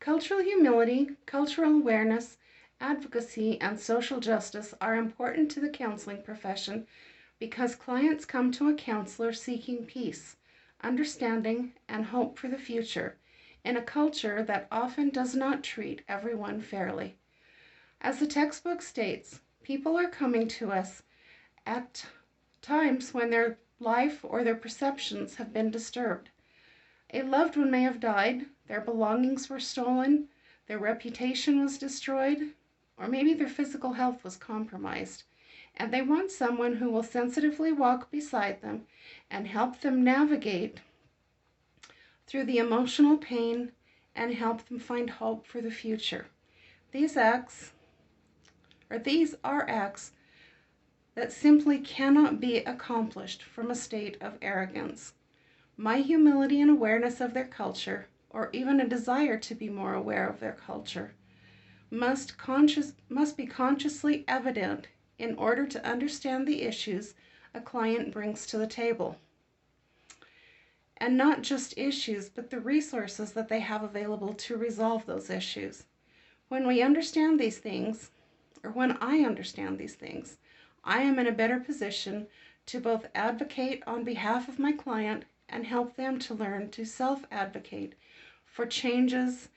Cultural humility, cultural awareness, advocacy, and social justice are important to the counseling profession because clients come to a counselor seeking peace, understanding, and hope for the future in a culture that often does not treat everyone fairly. As the textbook states, people are coming to us at times when their life or their perceptions have been disturbed. A loved one may have died, their belongings were stolen, their reputation was destroyed, or maybe their physical health was compromised, and they want someone who will sensitively walk beside them and help them navigate through the emotional pain and help them find hope for the future. These are acts that simply cannot be accomplished from a state of arrogance. My humility and awareness of their culture, or even a desire to be more aware of their culture, must be consciously evident in order to understand the issues a client brings to the table. And not just issues, but the resources that they have available to resolve those issues. When we understand these things, or when I understand these things, I am in a better position to both advocate on behalf of my client and help them to learn to self-advocate for changes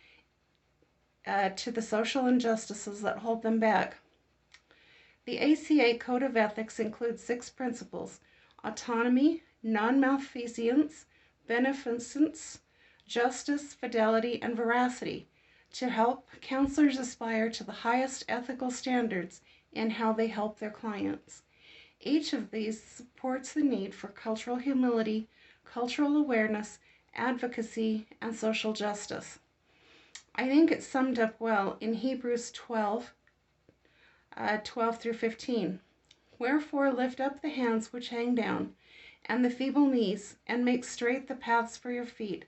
to the social injustices that hold them back. The ACA Code of Ethics includes 6 principles: autonomy, non-malfeasance, beneficence, justice, fidelity, and veracity, to help counselors aspire to the highest ethical standards in how they help their clients. Each of these supports the need for cultural humility, cultural awareness, advocacy, and social justice. I think it's summed up well in Hebrews 12 through 15. Wherefore lift up the hands which hang down, and the feeble knees, and make straight the paths for your feet,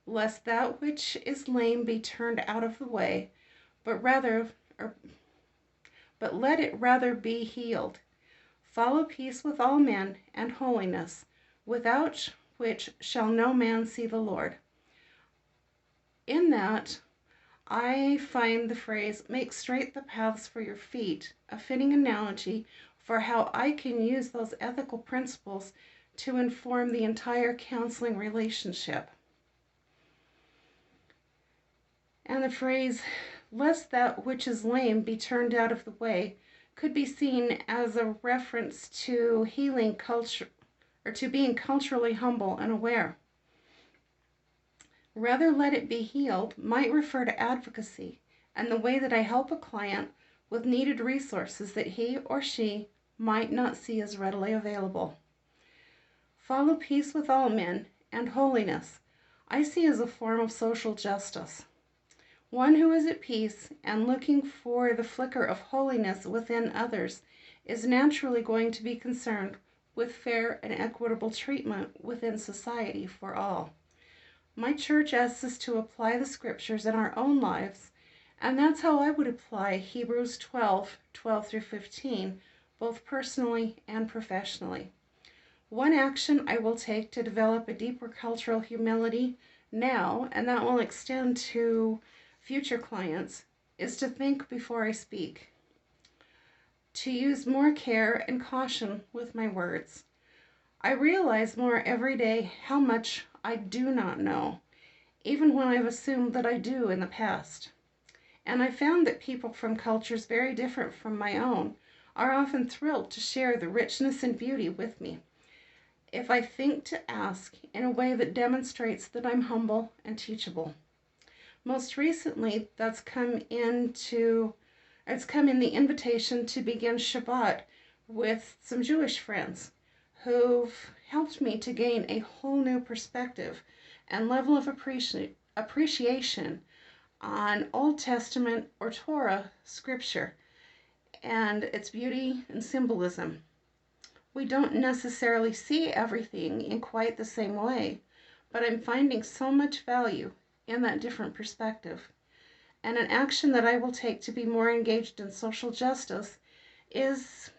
lest that which is lame be turned out of the way, but let it rather be healed. Follow peace with all men, and holiness, without which shall no man see the Lord. In that, I find the phrase, make straight the paths for your feet, a fitting analogy for how I can use those ethical principles to inform the entire counseling relationship. And the phrase, lest that which is lame be turned out of the way, could be seen as a reference to healing culture, or to being culturally humble and aware. Rather let it be healed might refer to advocacy and the way that I help a client with needed resources that he or she might not see as readily available. Follow peace with all men, and holiness I see as a form of social justice. One who is at peace and looking for the flicker of holiness within others is naturally going to be concerned with fair and equitable treatment within society for all. My church asks us to apply the scriptures in our own lives, and that's how I would apply Hebrews 12 through 15, both personally and professionally. One action I will take to develop a deeper cultural humility now, and that will extend to future clients, is to think before I speak, to use more care and caution with my words. I realize more every day how much I do not know, even when I've assumed that I do in the past. And I found that people from cultures very different from my own are often thrilled to share the richness and beauty with me, if I think to ask in a way that demonstrates that I'm humble and teachable. Most recently, it's come in the invitation to begin Shabbat with some Jewish friends who've helped me to gain a whole new perspective and level of appreciation on Old Testament or Torah scripture and its beauty and symbolism. We don't necessarily see everything in quite the same way, but I'm finding so much value in that different perspective. And an action that I will take to be more engaged in social justice is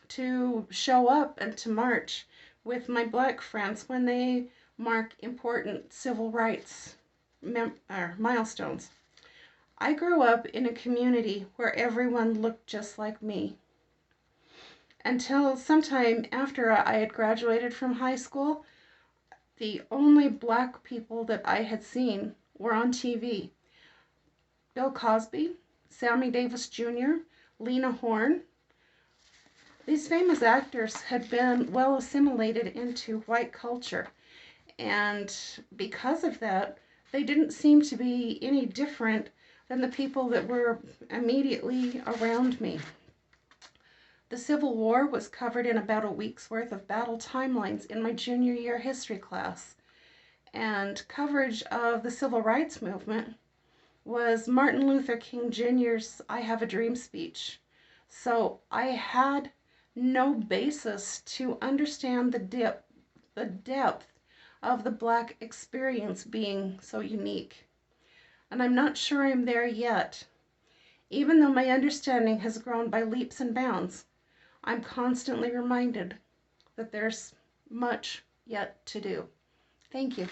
to show up and to march with my Black friends when they mark important civil rights milestones. I grew up in a community where everyone looked just like me. Until sometime after I had graduated from high school, the only black people that I had seen were on TV. Bill Cosby, Sammy Davis Jr., Lena Horne. These famous actors had been well assimilated into white culture, and because of that, they didn't seem to be any different than the people that were immediately around me. The Civil War was covered in about a week's worth of battle timelines in my junior year history class, and coverage of the Civil Rights Movement was Martin Luther King Jr.'s I Have a Dream speech. So I had no basis to understand the depth of the Black experience being so unique. And I'm not sure I'm there yet. Even though my understanding has grown by leaps and bounds, I'm constantly reminded that there's much yet to do. Thank you.